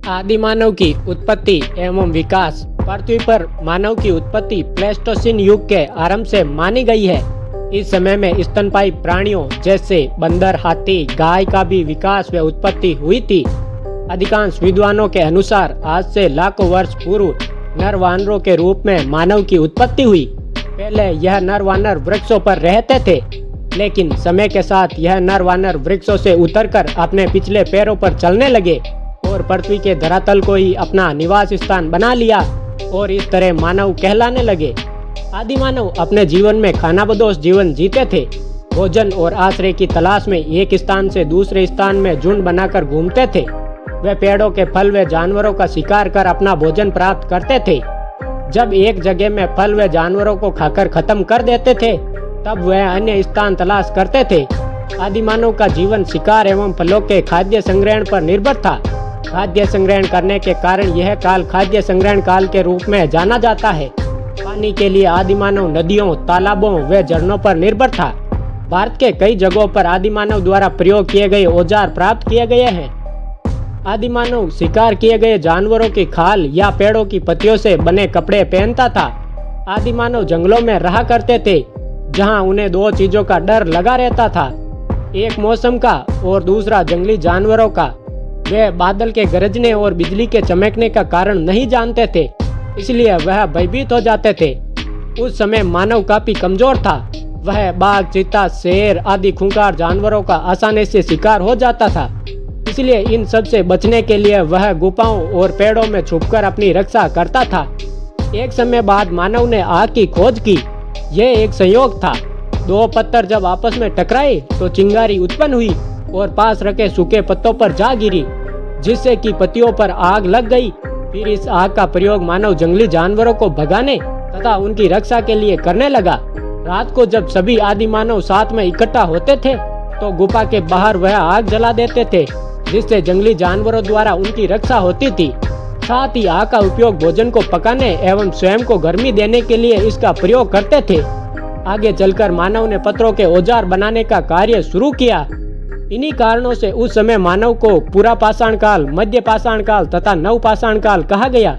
आदिमानव की उत्पत्ति एवं विकास। पृथ्वी पर मानव की उत्पत्ति प्लेस्टोसीन युग के आरंभ से मानी गई है। इस समय में स्तनपायी प्राणियों जैसे बंदर, हाथी, गाय का भी विकास व उत्पत्ति हुई थी। अधिकांश विद्वानों के अनुसार आज से लाखों वर्ष पूर्व नर वानरों के रूप में मानव की उत्पत्ति हुई। पहले यह नर वानर वृक्षों पर रहते थे, लेकिन समय के साथ यह नर वानर वृक्षों से उतरकर अपने पिछले पैरों पर चलने लगे और पृथ्वी के धरातल को ही अपना निवास स्थान बना लिया और इस तरह मानव कहलाने लगे। आदि मानव अपने जीवन में खानाबदोश जीवन जीते थे। भोजन और आश्रय की तलाश में एक स्थान से दूसरे स्थान में झुंड बनाकर घूमते थे। वे पेड़ों के फल व जानवरों का शिकार कर अपना भोजन प्राप्त करते थे। जब एक जगह में फल व जानवरों को खाकर खत्म कर देते थे, तब वह अन्य स्थान तलाश करते थे। आदि मानव का जीवन शिकार एवं फलों के खाद्य संग्रहण पर निर्भर था। खाद्य संग्रहण करने के कारण यह काल खाद्य संग्रहण काल के रूप में जाना जाता है। पानी के लिए आदि मानव नदियों, तालाबों व झरनों पर निर्भर था। भारत के कई जगहों पर आदि मानव द्वारा प्रयोग किए गए औजार प्राप्त किए गए हैं। आदि मानव शिकार किए गए जानवरों की खाल या पेड़ों की पत्तियों से बने कपड़े पहनता था। आदि मानव जंगलों में रहा करते थे, जहां उन्हें दो चीजों का डर लगा रहता था, एक मौसम का और दूसरा जंगली जानवरों का। वे बादल के गरजने और बिजली के चमकने का कारण नहीं जानते थे, इसलिए वह भयभीत हो जाते थे। उस समय मानव काफी कमजोर था। वह बाघ, चीता, शेर आदि खूंखार जानवरों का आसानी से शिकार हो जाता था। इसलिए इन सब से बचने के लिए वह गुफाओं और पेड़ों में छुपकर अपनी रक्षा करता था। एक समय बाद मानव ने आग की खोज की। यह एक संयोग था। दो पत्थर जब आपस में टकराए तो चिंगारी उत्पन्न हुई और पास रखे सूखे पत्तों पर जा गिरी, जिससे कि पत्तियों पर आग लग गई। फिर इस आग का प्रयोग मानव जंगली जानवरों को भगाने तथा उनकी रक्षा के लिए करने लगा। रात को जब सभी आदि मानव साथ में इकट्ठा होते थे, तो गुफा के बाहर वह आग जला देते थे, जिससे जंगली जानवरों द्वारा उनकी रक्षा होती थी। साथ ही आग का उपयोग भोजन को पकाने एवं स्वयं को गर्मी देने के लिए इसका प्रयोग करते थे। आगे चलकर मानव ने पत्थरों के औजार बनाने का कार्य शुरू किया। इन्हीं कारणों से उस समय मानव को पूरा पाषाण काल, मध्य पाषाण काल तथा नव पाषाण काल कहा गया।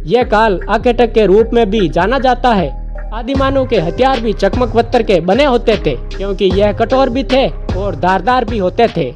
यह काल आकेटक के रूप में भी जाना जाता है। आदि मानव के हथियार भी चकमक पत्थर के बने होते थे, क्योंकि यह कठोर भी थे और धारदार भी होते थे।